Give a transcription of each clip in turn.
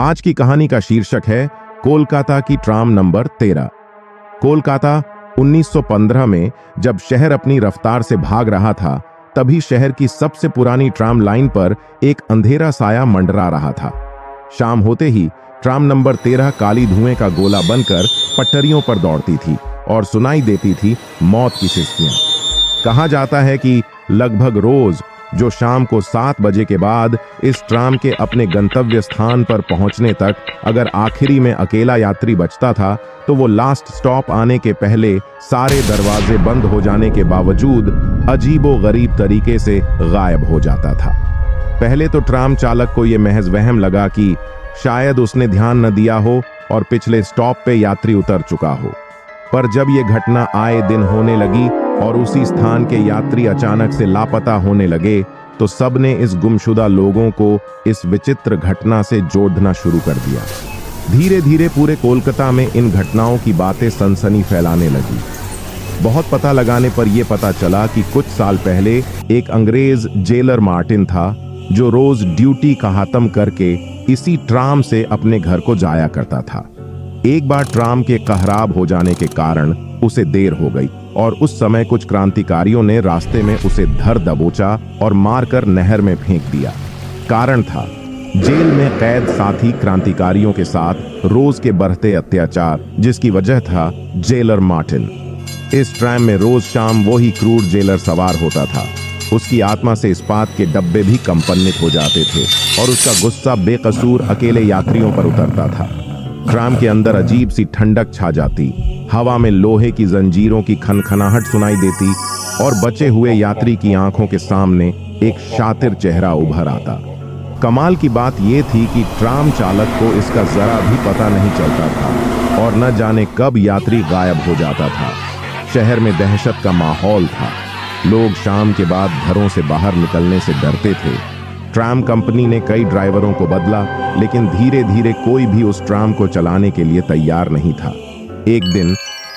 आज की कहानी का शीर्षक है कोलकाता की ट्राम नंबर 13। कोलकाता 1915 में जब शहर अपनी रफ्तार से भाग रहा था, तभी शहर की सबसे पुरानी ट्राम लाइन पर एक अंधेरा साया मंडरा रहा था। शाम होते ही ट्राम नंबर 13 काली धुएं का गोला बनकर पटरियों पर दौड़ती थी और सुनाई देती थी मौत की सिसकियां। कहा जाता है कि लगभग रोज जो शाम को 7 बजे के बाद इस ट्राम के अपने गंतव्य स्थान पर पहुंचने तक अगर आखिरी में अकेला यात्री बचता था, तो वो लास्ट स्टॉप आने के पहले सारे दरवाजे बंद हो जाने के बावजूद अजीबोगरीब तरीके से गायब हो जाता था। पहले तो ट्राम चालक को ये महज वहम लगा कि शायद उसने ध्यान न दिया हो और पिछले स्टॉप पे यात्री उतर चुका हो, पर जब ये घटना आए दिन होने लगी और उसी स्थान के यात्री अचानक से लापता होने लगे, तो सबने इस गुमशुदा लोगों को इस विचित्र घटना से जोड़ना शुरू कर दिया। धीरे धीरे पूरे कोलकाता में इन घटनाओं की बातें सनसनी फैलाने लगी। बहुत पता लगाने पर यह पता चला कि कुछ साल पहले एक अंग्रेज जेलर मार्टिन था, जो रोज ड्यूटी का खत्म करके इसी ट्राम से अपने घर को जाया करता था। एक बार ट्राम के खराब हो जाने के कारण उसे देर हो गई और उस समय कुछ क्रांतिकारियों ने रास्ते में उसे धर दबोचा और मारकर नहर में फेंक दिया। कारण था जेल में कैद साथी क्रांतिकारियों के साथ रोज के बढ़ते अत्याचार, जिसकी वजह था जेलर मार्टिन। इस ट्राम में रोज शाम वही क्रूर जेलर सवार होता था। उसकी आत्मा से इस्पात के डब्बे भी कंपनित हो जाते थे और उसका गुस्सा बेकसूर अकेले यात्रियों पर उतरता था। ट्राम के अंदर अजीब सी ठंडक छा जाती, हवा में लोहे की जंजीरों की खनखनाहट सुनाई देती और बचे हुए यात्री की आंखों के सामने एक शातिर चेहरा उभर आता। कमाल की बात यह थी कि ट्राम चालक को इसका जरा भी पता नहीं चलता था और न जाने कब यात्री गायब हो जाता था। शहर में दहशत का माहौल था। लोग शाम के बाद घरों से बाहर निकलने से डरते थे। ट्राम कंपनी ने कई ड्राइवरों को बदला, लेकिन धीरे धीरे कोई भी उस ट्राम को चलाने के लिए तैयार नहीं था। एक दिन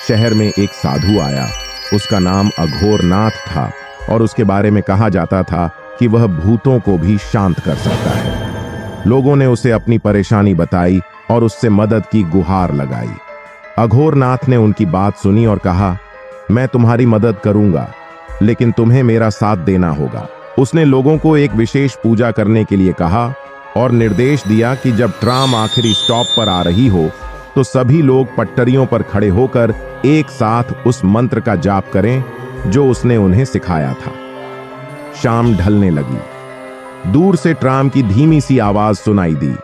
शहर में एक साधु आया। उसका नाम अघोरनाथ था और उसके बारे में कहा जाता था कि वह भूतों को भी शांत कर सकता है। लोगों ने उसे अपनी परेशानी बताई और उससे मदद की गुहार लगाई। अघोरनाथ ने उनकी बात सुनी और कहा, मैं तुम्हारी मदद करूंगा, लेकिन तुम्हें मेरा साथ देना होगा। उसने लोगों को एक विशेष पूजा करने के लिए कहा और निर्देश दिया कि जब ट्राम आखिरी स्टॉप पर आ रही हो, तो सभी लोग पटरियों पर खड़े होकर एक साथ उस मंत्र का जाप करें जो उसने उन्हें सिखाया था। शाम ढलने लगी। दूर से ट्राम की धीमी सी आवाज सुनाई दी।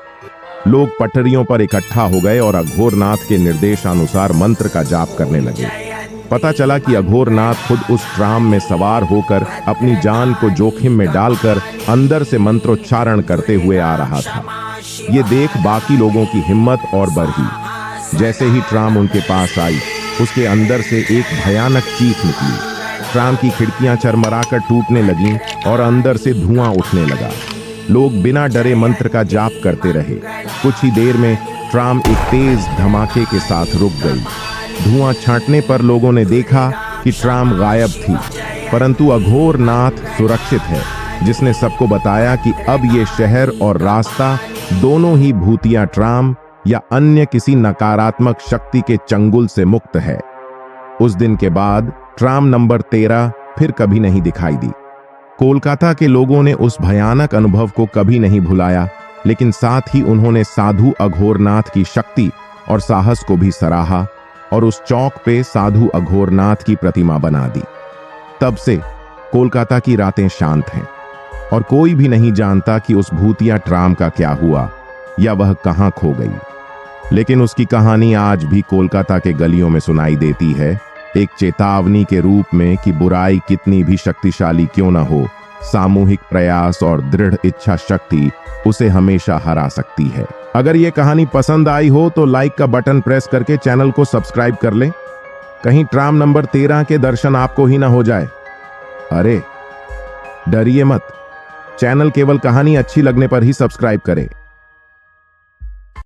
लोग पटरियों पर इकट्ठा हो गए और अघोरनाथ के निर्देशानुसार मंत्र का जाप करने लगे। पता चला कि अघोरनाथ खुद उस ट्राम में सवार होकर अपनी जान को जोखिम में डालकर अंदर से मंत्रोच्चारण करते हुए आ रहा था। ये देख बाकी लोगों की हिम्मत और बढ़ी। जैसे ही ट्राम उनके पास आई, उसके अंदर से एक भयानक चीख निकली। ट्राम की खिड़कियां चरमराकर टूटने लगीं और अंदर से धुआं उठने लगा। लोग बिना डरे मंत्र का जाप करते रहे। कुछ ही देर में ट्राम एक तेज धमाके के साथ रुक गई। धुआं छांटने पर लोगों ने देखा कि ट्राम गायब थी, परंतु अघोरनाथ सुरक्षित है, जिसने सबको बताया कि अब ये शहर और रास्ता दोनों ही भूतिया ट्राम या अन्य किसी नकारात्मक शक्ति के चंगुल से मुक्त है। उस दिन के बाद ट्राम नंबर 13 फिर कभी नहीं दिखाई दी। कोलकाता के लोगों ने उस भयानक अनुभव को कभी नहीं भुलाया, लेकिन साथ ही उन्होंने साधु अघोरनाथ की शक्ति और साहस को भी सराहा और उस चौक पे साधु अघोरनाथ की प्रतिमा बना दी। तब से कोलकाता की रातें शांत हैं और कोई भी नहीं जानता कि उस भूतिया ट्राम का क्या हुआ या वह कहां खो गई। लेकिन उसकी कहानी आज भी कोलकाता के गलियों में सुनाई देती है, एक चेतावनी के रूप में कि बुराई कितनी भी शक्तिशाली क्यों न हो, सामूहिक प्रयास और दृढ़ इच्छा शक्ति उसे हमेशा हरा सकती है। अगर ये कहानी पसंद आई हो तो लाइक का बटन प्रेस करके चैनल को सब्सक्राइब कर लें। कहीं ट्राम नंबर 13 के दर्शन आपको ही ना हो जाए। अरे डरिए मत, चैनल केवल कहानी अच्छी लगने पर ही सब्सक्राइब करें।